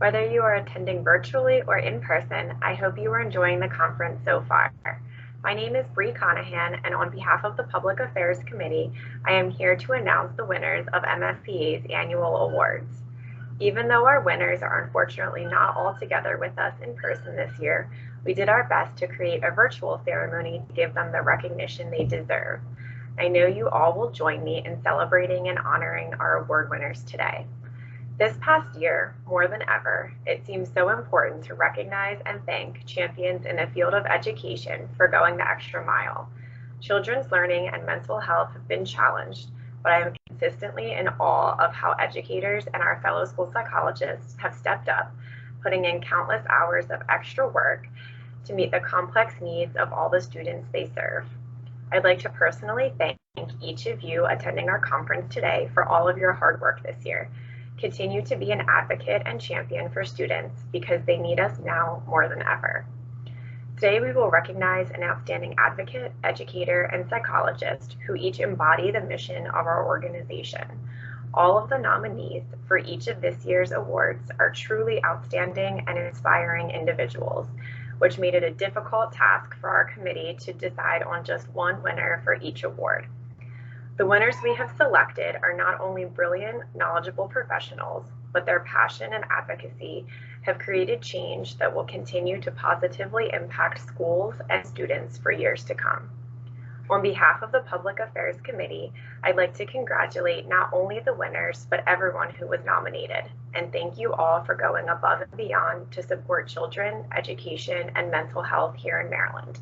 Whether you are attending virtually or in person, I hope you are enjoying the conference so far. My name is Bree Conahan, and on behalf of the Public Affairs Committee, I am here to announce the winners of MSPA's annual awards. Even though our winners are unfortunately not all together with us in person this year, we did our best to create a virtual ceremony to give them the recognition they deserve. I know you all will join me in celebrating and honoring our award winners today. This past year, more than ever, it seems so important to recognize and thank champions in the field of education for going the extra mile. Children's learning and mental health have been challenged, but I am consistently in awe of how educators and our fellow school psychologists have stepped up, putting in countless hours of extra work to meet the complex needs of all the students they serve. I'd like to personally thank each of you attending our conference today for all of your hard work this year. Continue to be an advocate and champion for students because they need us now more than ever. Today we will recognize an outstanding advocate, educator, and psychologist who each embody the mission of our organization. All of the nominees for each of this year's awards are truly outstanding and inspiring individuals, which made it a difficult task for our committee to decide on just one winner for each award. The winners we have selected are not only brilliant, knowledgeable professionals, but their passion and advocacy have created change that will continue to positively impact schools and students for years to come. On behalf of the Public Affairs Committee, I'd like to congratulate not only the winners, but everyone who was nominated, and thank you all for going above and beyond to support children, education, and mental health here in Maryland.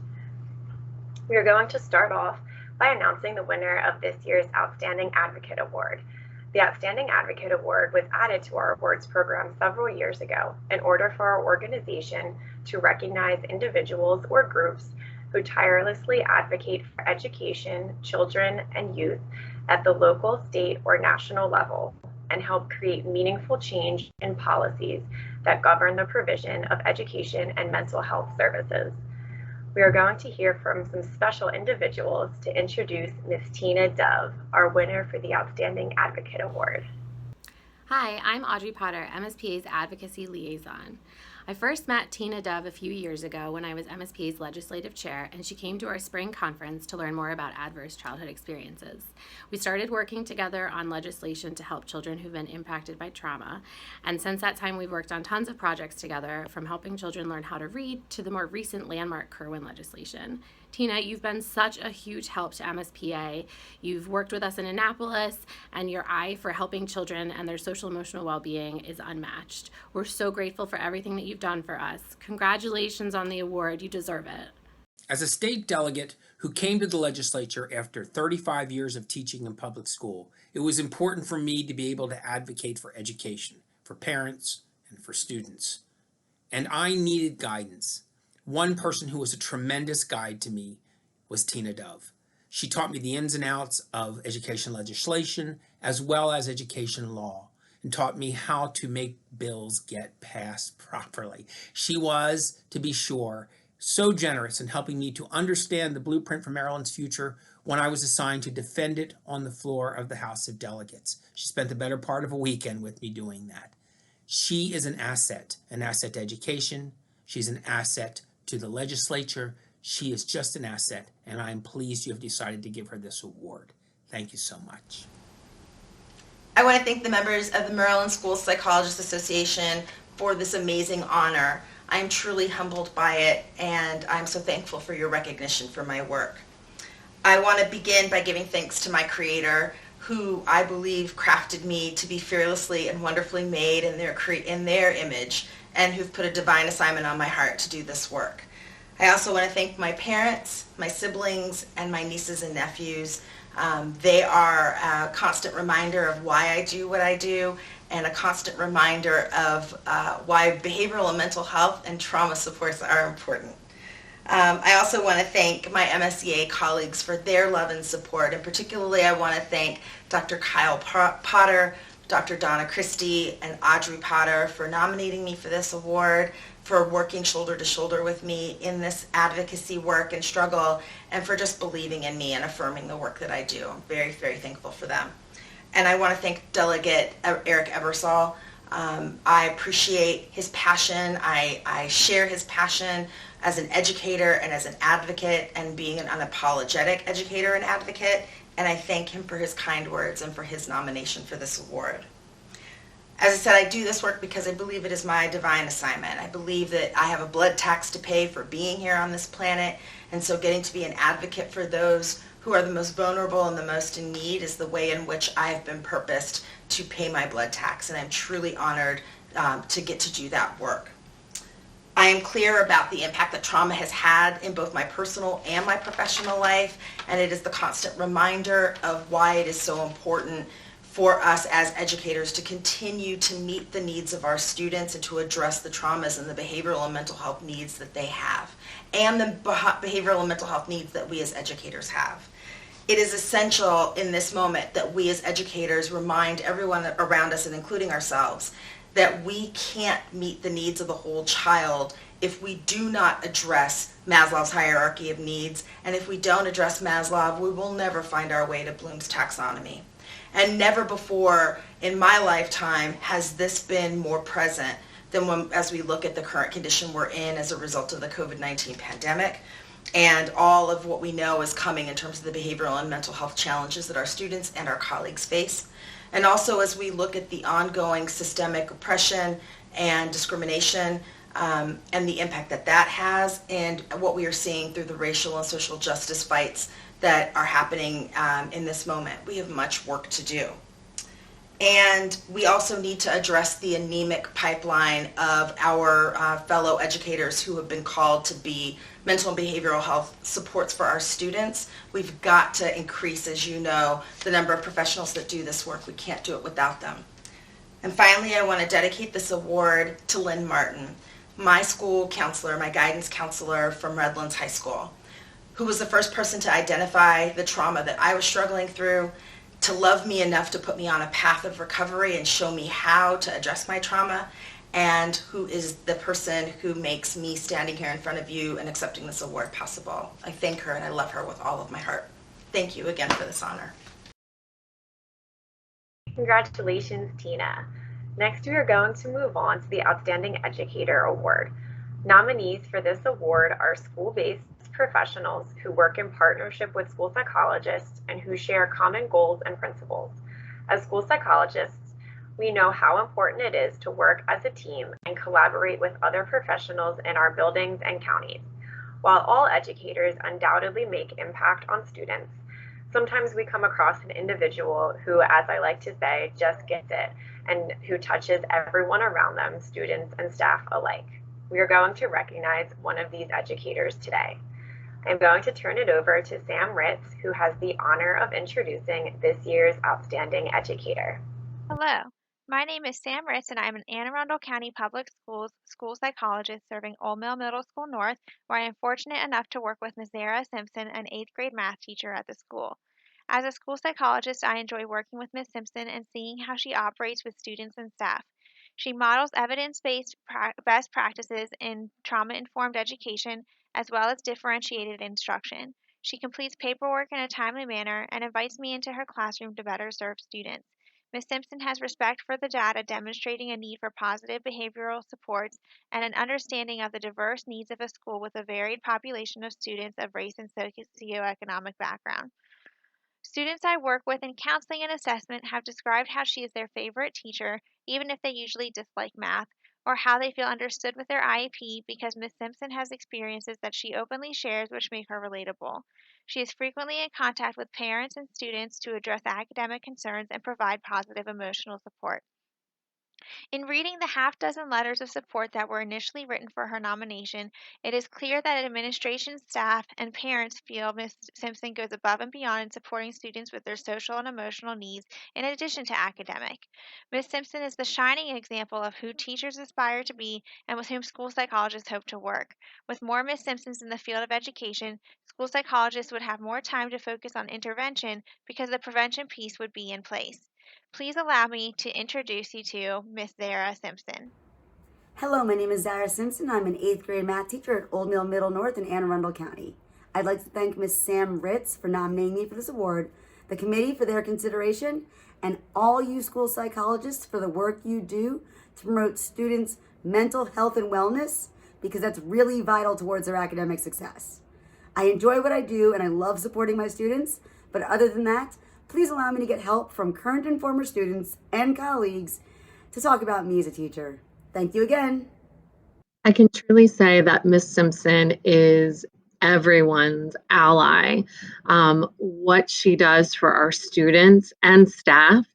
We are going to start off by announcing the winner of this year's Outstanding Advocate Award. The Outstanding Advocate Award was added to our awards program several years ago in order for our organization to recognize individuals or groups who tirelessly advocate for education, children, and youth at the local, state, or national level and help create meaningful change in policies that govern the provision of education and mental health services. We are going to hear from some special individuals to introduce Ms. Tina Dove, our winner for the Outstanding Advocate Award. Hi, I'm Audrey Potter, MSPA's Advocacy Liaison. I first met Tina Dove a few years ago when I was MSPA's legislative chair, and she came to our spring conference to learn more about adverse childhood experiences. We started working together on legislation to help children who've been impacted by trauma, and since that time we've worked on tons of projects together, from helping children learn how to read to the more recent landmark Kerwin legislation. Tina, you've been such a huge help to MSPA. You've worked with us in Annapolis, and your eye for helping children and their social emotional well-being is unmatched. We're so grateful for everything that you've done for us. Congratulations on the award. You deserve it. As a state delegate who came to the legislature after 35 years of teaching in public school, it was important for me to be able to advocate for education, for parents, and for students. And I needed guidance. One person who was a tremendous guide to me was Tina Dove. She taught me the ins and outs of education legislation as well as education law, and taught me how to make bills get passed properly. She was, to be sure, so generous in helping me to understand the blueprint for Maryland's future when I was assigned to defend it on the floor of the House of Delegates. She spent the better part of a weekend with me doing that. She is an asset to education. She's an asset to the legislature. She is just an asset, and I am pleased you have decided to give her this award. Thank you so much. I want to thank the members of the Maryland School Psychologists Association for this amazing honor. I am truly humbled by it, and I'm so thankful for your recognition for my work. I want to begin by giving thanks to my creator, who I believe crafted me to be fearlessly and wonderfully made in their image, and who've put a divine assignment on my heart to do this work. I also want to thank my parents, my siblings, and my nieces and nephews. They are a constant reminder of why I do what I do, and a constant reminder of why behavioral and mental health and trauma supports are important. I also want to thank my MSPA colleagues for their love and support, and particularly I want to thank Dr. Kyle Potter, Dr. Donna Christie, and Audrey Potter for nominating me for this award, for working shoulder to shoulder with me in this advocacy work and struggle, and for just believing in me and affirming the work that I do. I'm very, very thankful for them. And I want to thank Delegate Eric Ebersol I appreciate his passion. I share his passion as an educator and as an advocate and being an unapologetic educator and advocate. And I thank him for his kind words and for his nomination for this award. As I said, I do this work because I believe it is my divine assignment. I believe that I have a blood tax to pay for being here on this planet, and so getting to be an advocate for those who are the most vulnerable and the most in need is the way in which I have been purposed to pay my blood tax, and I'm truly honored to get to do that work. I am clear about the impact that trauma has had in both my personal and my professional life, and it is the constant reminder of why it is so important for us as educators to continue to meet the needs of our students and to address the traumas and the behavioral and mental health needs that they have, and the behavioral and mental health needs that we as educators have. It is essential in this moment that we as educators remind everyone around us, and including ourselves, that we can't meet the needs of the whole child if we do not address Maslow's hierarchy of needs. And if we don't address Maslow, we will never find our way to Bloom's taxonomy. And never before in my lifetime has this been more present than as we look at the current condition we're in as a result of the COVID-19 pandemic and all of what we know is coming in terms of the behavioral and mental health challenges that our students and our colleagues face. And also as we look at the ongoing systemic oppression and discrimination and the impact that that has, and what we are seeing through the racial and social justice fights that are happening in this moment. We have much work to do. And we also need to address the anemic pipeline of our fellow educators who have been called to be mental and behavioral health supports for our students. We've got to increase, as you know, the number of professionals that do this work. We can't do it without them. And finally, I want to dedicate this award to Lynn Martin, my school counselor, my guidance counselor from Redlands High School, who was the first person to identify the trauma that I was struggling through, to love me enough to put me on a path of recovery and show me how to address my trauma, and who is the person who makes me standing here in front of you and accepting this award possible. I thank her and I love her with all of my heart. Thank you again for this honor. Congratulations, Tina. Next, we are going to move on to the Outstanding Educator Award. Nominees for this award are school-based professionals who work in partnership with school psychologists and who share common goals and principles. As school psychologists, we know how important it is to work as a team and collaborate with other professionals in our buildings and counties. While all educators undoubtedly make impact on students, sometimes we come across an individual who, as I like to say, just gets it and who touches everyone around them, students and staff alike. We are going to recognize one of these educators today. I'm going to turn it over to Sam Ritz, who has the honor of introducing this year's Outstanding Educator. Hello, my name is Sam Ritz and I'm an Anne Arundel County Public Schools school psychologist serving Old Mill Middle School North, where I am fortunate enough to work with Ms. Zara Simpson, an 8th grade math teacher at the school. As a school psychologist, I enjoy working with Ms. Simpson and seeing how she operates with students and staff. She models evidence-based best practices in trauma-informed education as well as differentiated instruction. She completes paperwork in a timely manner and invites me into her classroom to better serve students. Ms. Simpson has respect for the data, demonstrating a need for positive behavioral supports and an understanding of the diverse needs of a school with a varied population of students of race and socioeconomic background. Students I work with in counseling and assessment have described how she is their favorite teacher, even if they usually dislike math, or how they feel understood with their IEP because Ms. Simpson has experiences that she openly shares which make her relatable. She is frequently in contact with parents and students to address academic concerns and provide positive emotional support. In reading the half-dozen letters of support that were initially written for her nomination, it is clear that administration staff and parents feel Ms. Simpson goes above and beyond in supporting students with their social and emotional needs in addition to academic. Ms. Simpson is the shining example of who teachers aspire to be and with whom school psychologists hope to work. With more Ms. Simpsons in the field of education, school psychologists would have more time to focus on intervention because the prevention piece would be in place. Please allow me to introduce you to Miss Zara Simpson. Hello, my name is Zara Simpson. I'm an 8th grade math teacher at Old Mill Middle North in Anne Arundel County. I'd like to thank Miss Sam Ritz for nominating me for this award the committee for their consideration, and all you school psychologists for the work you do to promote students' mental health and wellness, because that's really vital towards their academic success. I enjoy what I do and I love supporting my students, but other than that, please allow me to get help from current and former students and colleagues to talk about me as a teacher. Thank you again. I can truly say that Miss Simpson is everyone's ally. What she does for our students and staff,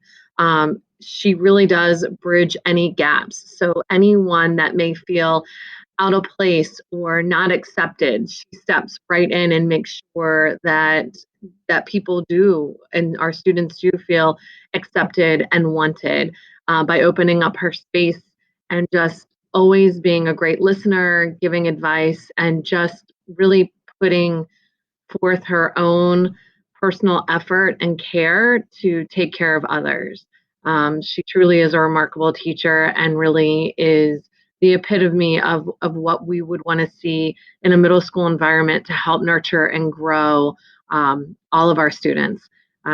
she really does bridge any gaps. So anyone that may feel out of place or not accepted, she steps right in and makes sure that people do and our students do feel accepted and wanted by opening up her space and just always being a great listener, giving advice, and just really putting forth her own personal effort and care to take care of others. She truly is a remarkable teacher and really is the epitome of what we would want to see in a middle school environment to help nurture and grow all of our students.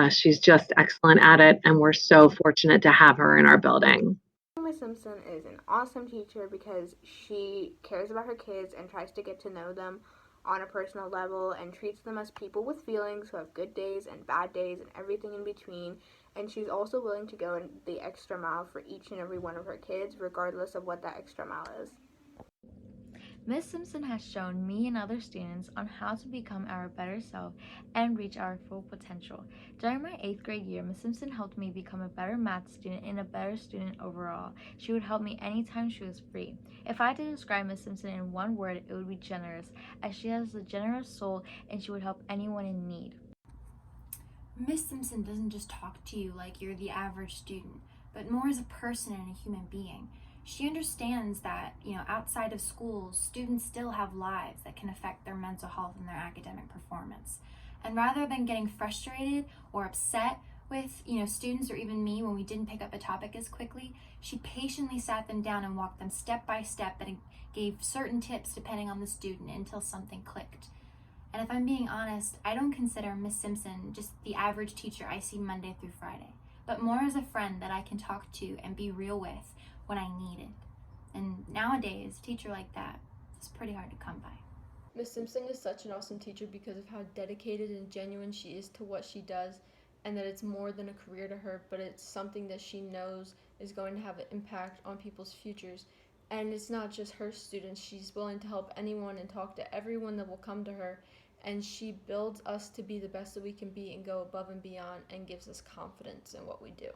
She's just excellent at it, and we're so fortunate to have her in our building. Miss Simpson is an awesome teacher because she cares about her kids and tries to get to know them on a personal level and treats them as people with feelings who have good days and bad days and everything in between. And she's also willing to go in the extra mile for each and every one of her kids, regardless of what that extra mile is. Miss Simpson has shown me and other students on how to become our better self and reach our full potential. During my 8th grade year, Miss Simpson helped me become a better math student and a better student overall. She would help me anytime she was free. If I had to describe Miss Simpson in one word, it would be generous, as she has a generous soul and she would help anyone in need. Miss Simpson doesn't just talk to you like you're the average student, but more as a person and a human being. She understands that, outside of schools, students still have lives that can affect their mental health and their academic performance. And rather than getting frustrated or upset with, students or even me when we didn't pick up a topic as quickly, she patiently sat them down and walked them step by step and gave certain tips depending on the student until something clicked. And if I'm being honest, I don't consider Miss Simpson just the average teacher I see Monday through Friday, but more as a friend that I can talk to and be real with when I need it. And nowadays, a teacher like that is pretty hard to come by. Miss Simpson is such an awesome teacher because of how dedicated and genuine she is to what she does, and that it's more than a career to her, but it's something that she knows is going to have an impact on people's futures. And it's not just her students, she's willing to help anyone and talk to everyone that will come to her, and she builds us to be the best that we can be and go above and beyond and gives us confidence in what we do.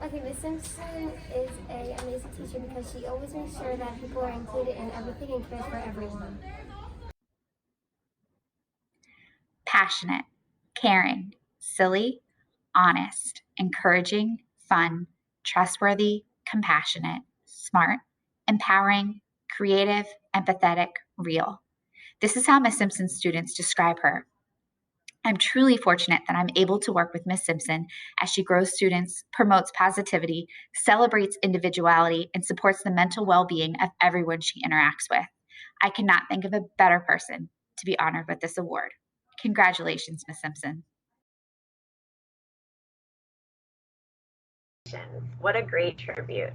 Okay, Miss Simpson is an amazing teacher because she always makes sure that people are included in everything and cares for everyone. Passionate, caring, silly, honest, encouraging, fun, trustworthy, compassionate, smart, empowering, creative, empathetic, real. This is how Miss Simpson's students describe her. I'm truly fortunate that I'm able to work with Miss Simpson as she grows students, promotes positivity, celebrates individuality, and supports the mental well-being of everyone she interacts with. I cannot think of a better person to be honored with this award. Congratulations, Miss Simpson. What a great tribute.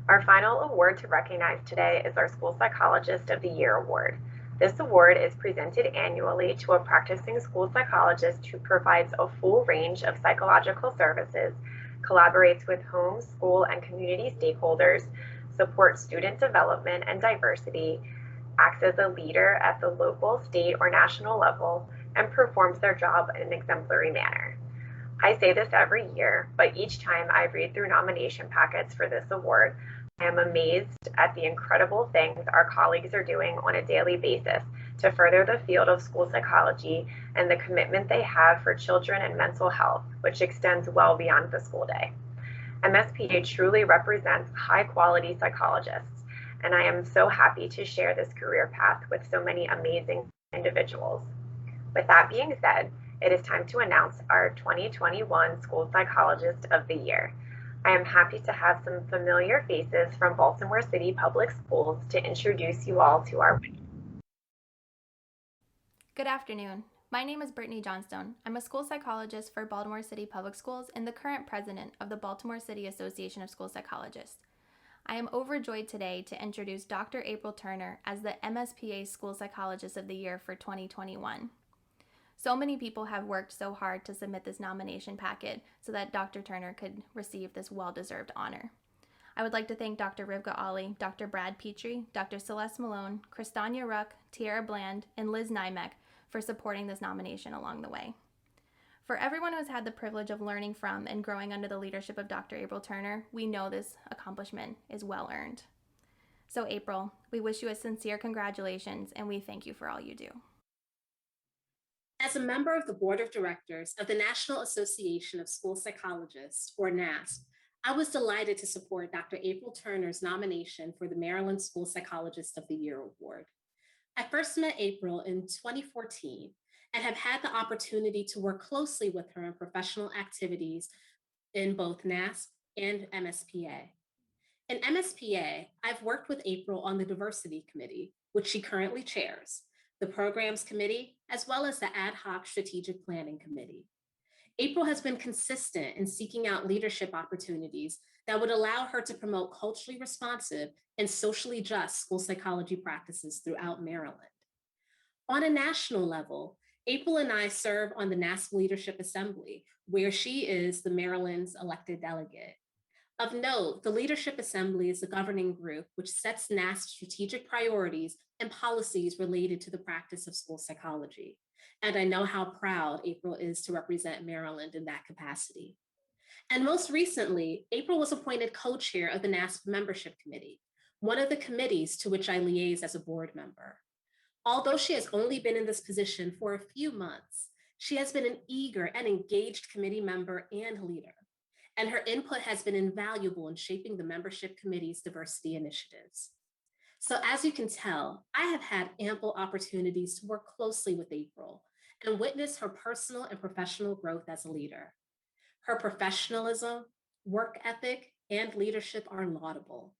Our final award to recognize today is our School Psychologist of the Year Award. This award is presented annually to a practicing school psychologist who provides a full range of psychological services, collaborates with home, school, and community stakeholders, supports student development and diversity, acts as a leader at the local, state, or national level, and performs their job in an exemplary manner. I say this every year, but each time I read through nomination packets for this award, I am amazed at the incredible things our colleagues are doing on a daily basis to further the field of school psychology and the commitment they have for children and mental health, which extends well beyond the school day. MSPA truly represents high-quality psychologists, and I am so happy to share this career path with so many amazing individuals. With that being said, it is time to announce our 2021 School Psychologist of the Year. I am happy to have some familiar faces from Baltimore City Public Schools to introduce you all to our winners. Good afternoon. My name is Brittany Johnstone. I'm a school psychologist for Baltimore City Public Schools and the current president of the Baltimore City Association of School Psychologists. I am overjoyed today to introduce Dr. April Turner as the MSPA School Psychologist of the Year for 2021. So many people have worked so hard to submit this nomination packet so that Dr. Turner could receive this well-deserved honor. I would like to thank Dr. Rivka Ali, Dr. Brad Petrie, Dr. Celeste Malone, Kristania Ruck, Tiara Bland, and Liz Nymek for supporting this nomination along the way. For everyone who has had the privilege of learning from and growing under the leadership of Dr. April Turner, we know this accomplishment is well earned. So April, we wish you a sincere congratulations and we thank you for all you do. As a member of the Board of Directors of the National Association of School Psychologists, or NASP, I was delighted to support Dr. April Turner's nomination for the Maryland School Psychologist of the Year Award. I first met April in 2014 and have had the opportunity to work closely with her in professional activities in both NASP and MSPA. In MSPA, I've worked with April on the Diversity Committee, which she currently chairs, the Programs Committee, as well as the Ad Hoc Strategic Planning Committee. April has been consistent in seeking out leadership opportunities that would allow her to promote culturally responsive and socially just school psychology practices throughout Maryland. On a national level, April and I serve on the NASP Leadership Assembly, where she is the Maryland's elected delegate. Of note, the Leadership Assembly is the governing group which sets NASP strategic priorities and policies related to the practice of school psychology. And I know how proud April is to represent Maryland in that capacity. And most recently, April was appointed co-chair of the NASP Membership Committee, one of the committees to which I liaise as a board member. Although she has only been in this position for a few months, she has been an eager and engaged committee member and leader, and her input has been invaluable in shaping the membership committee's diversity initiatives. So as you can tell, I have had ample opportunities to work closely with April and witness her personal and professional growth as a leader. Her professionalism, work ethic, and leadership are laudable.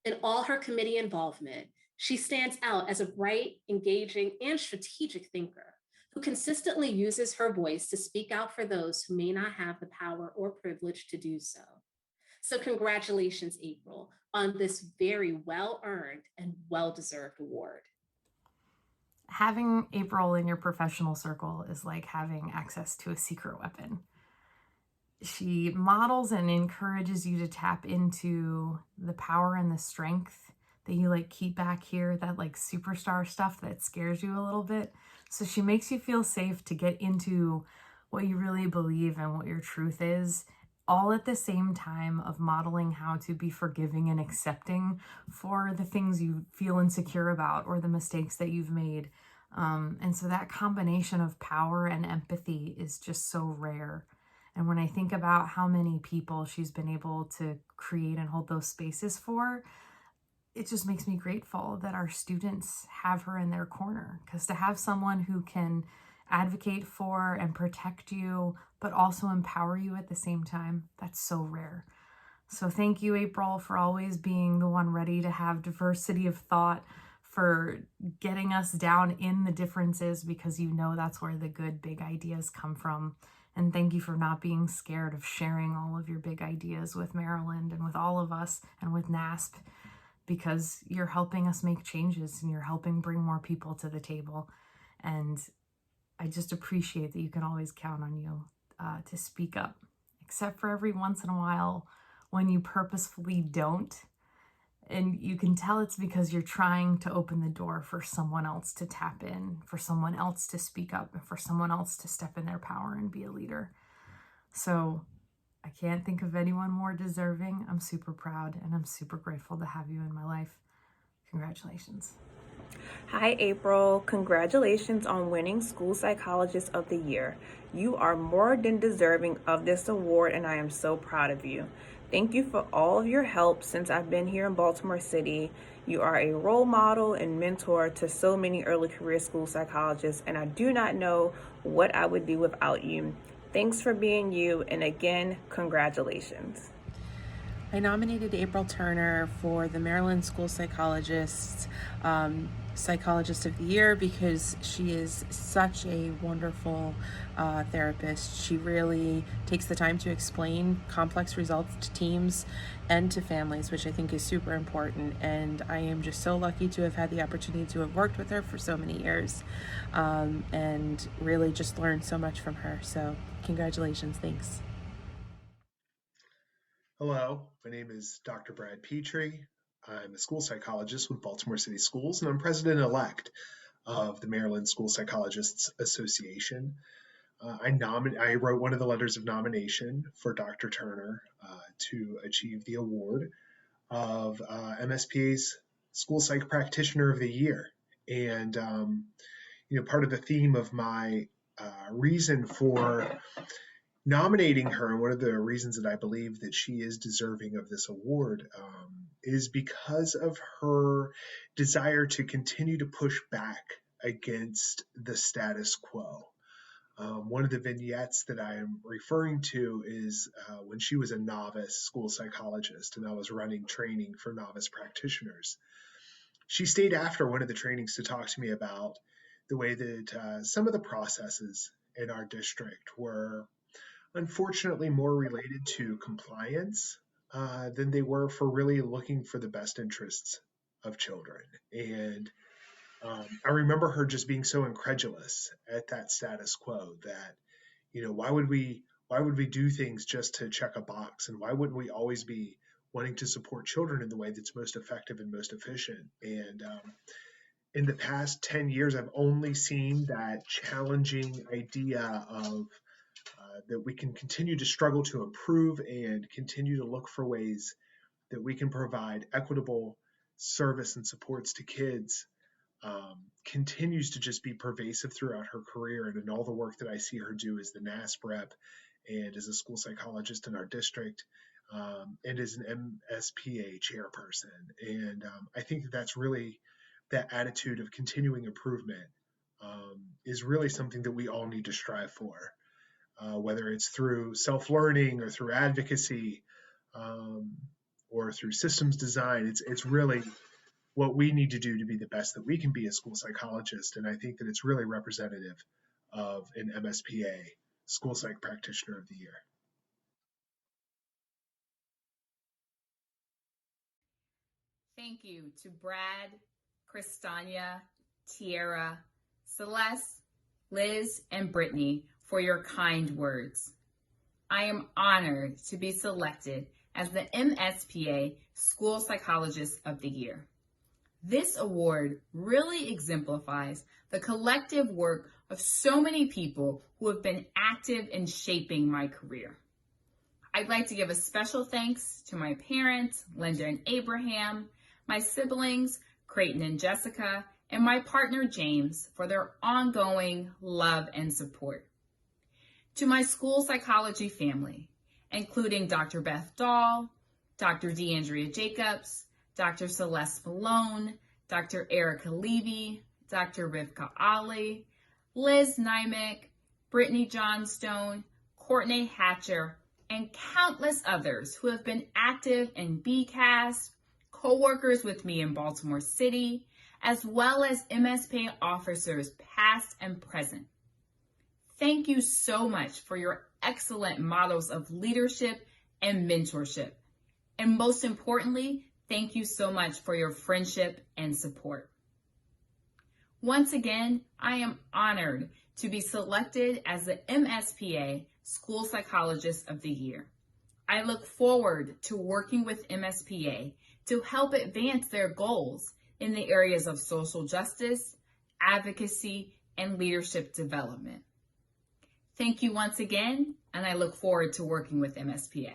In all her committee involvement, she stands out as a bright, engaging, and strategic thinker who consistently uses her voice to speak out for those who may not have the power or privilege to do so. So congratulations, April, on this very well-earned and well-deserved award. Having April in your professional circle is like having access to a secret weapon. She models and encourages you to tap into the power and the strength that you like keep back here, that like superstar stuff that scares you a little bit. So she makes you feel safe to get into what you really believe and what your truth is, all at the same time of modeling how to be forgiving and accepting for the things you feel insecure about or the mistakes that you've made. And so that combination of power and empathy is just so rare. And when I think about how many people she's been able to create and hold those spaces for, it just makes me grateful that our students have her in their corner, because to have someone who can advocate for and protect you, but also empower you at the same time, that's so rare. So thank you, April, for always being the one ready to have diversity of thought, for getting us down in the differences, because you know that's where the good big ideas come from. And thank you for not being scared of sharing all of your big ideas with Maryland and with all of us and with NASP, because you're helping us make changes and you're helping bring more people to the table. And I just appreciate that you can always count on you to speak up, except for every once in a while when you purposefully don't. And you can tell it's because you're trying to open the door for someone else to tap in, for someone else to speak up, and for someone else to step in their power and be a leader. So I can't think of anyone more deserving. I'm super proud and I'm super grateful to have you in my life. Congratulations. Hi, April. Congratulations on winning School Psychologist of the Year. You are more than deserving of this award, and I am so proud of you. Thank you for all of your help since I've been here in Baltimore City. You are a role model and mentor to so many early career school psychologists, and I do not know what I would do without you. Thanks for being you, and again, congratulations. I nominated April Turner for the Maryland School Psychologists Psychologist of the Year because she is such a wonderful therapist. She really takes the time to explain complex results to teams and to families, which I think is super important. And I am just so lucky to have had the opportunity to have worked with her for so many years and really just learned so much from her. So congratulations. Thanks. Hello, my name is Dr. Brad Petrie. I'm a school psychologist with Baltimore City Schools, and I'm president-elect of the Maryland School Psychologists Association. I wrote one of the letters of nomination for Dr. Turner to achieve the award of MSPA's School Psych Practitioner of the Year. And, part of the theme of my reason for nominating her, and one of the reasons that I believe that she is deserving of this award is because of her desire to continue to push back against the status quo. One of the vignettes that I am referring to is when she was a novice school psychologist and I was running training for novice practitioners. She stayed after one of the trainings to talk to me about the way that some of the processes in our district were unfortunately more related to compliance than they were for really looking for the best interests of children. And I remember her just being so incredulous at that status quo that, why would we do things just to check a box? And why wouldn't we always be wanting to support children in the way that's most effective and most efficient? And in the past 10 years, I've only seen that challenging idea of that we can continue to struggle to improve and continue to look for ways that we can provide equitable service and supports to kids continues to just be pervasive throughout her career and in all the work that I see her do as the NASP rep and as a school psychologist in our district and as an MSPA chairperson. And I think that that's really that attitude of continuing improvement is really something that we all need to strive for. Whether it's through self-learning or through advocacy or through systems design, it's really what we need to do to be the best that we can be as school psychologists. And I think that it's really representative of an MSPA School Psych Practitioner of the Year. Thank you to Brad, Kristania, Tiara, Celeste, Liz, and Brittany for your kind words. I am honored to be selected as the MSPA School Psychologist of the Year. This award really exemplifies the collective work of so many people who have been active in shaping my career. I'd like to give a special thanks to my parents, Linda and Abraham, my siblings, Creighton and Jessica, and my partner, James, for their ongoing love and support. To my school psychology family, including Dr. Beth Dahl, Dr. DeAndrea Jacobs, Dr. Celeste Malone, Dr. Erica Levy, Dr. Rivka Ali, Liz Nymek, Brittany Johnstone, Courtney Hatcher, and countless others who have been active in BCAS, co-workers with me in Baltimore City, as well as MSPA officers past and present. Thank you so much for your excellent models of leadership and mentorship. And most importantly, thank you so much for your friendship and support. Once again, I am honored to be selected as the MSPA School Psychologist of the Year. I look forward to working with MSPA to help advance their goals in the areas of social justice, advocacy, and leadership development. Thank you once again, and I look forward to working with MSPA.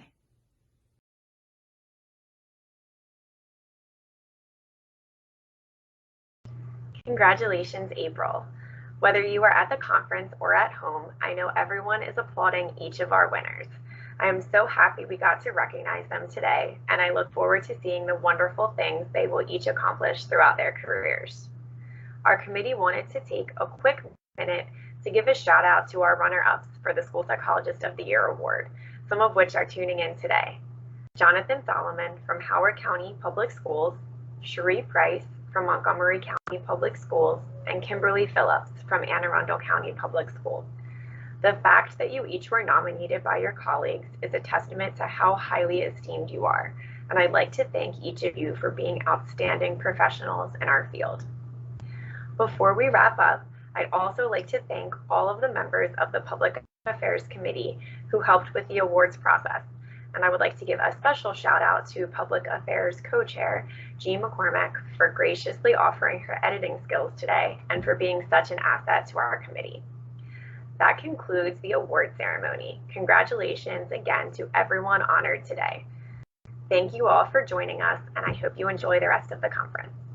Congratulations, April. Whether you are at the conference or at home, I know everyone is applauding each of our winners. I am so happy we got to recognize them today, and I look forward to seeing the wonderful things they will each accomplish throughout their careers. Our committee wanted to take a quick minute to give a shout out to our runner-ups for the School Psychologist of the Year Award, some of which are tuning in today. Jonathan Solomon from Howard County Public Schools, Cherie Price, from Montgomery County Public Schools, and Kimberly Phillips from Anne Arundel County Public Schools. The fact that you each were nominated by your colleagues is a testament to how highly esteemed you are, and I'd like to thank each of you for being outstanding professionals in our field. Before we wrap up, I'd also like to thank all of the members of the Public Affairs Committee who helped with the awards process. And I would like to give a special shout out to Public Affairs Co-Chair Jean McCormack for graciously offering her editing skills today and for being such an asset to our committee. That concludes the award ceremony. Congratulations again to everyone honored today. Thank you all for joining us, and I hope you enjoy the rest of the conference.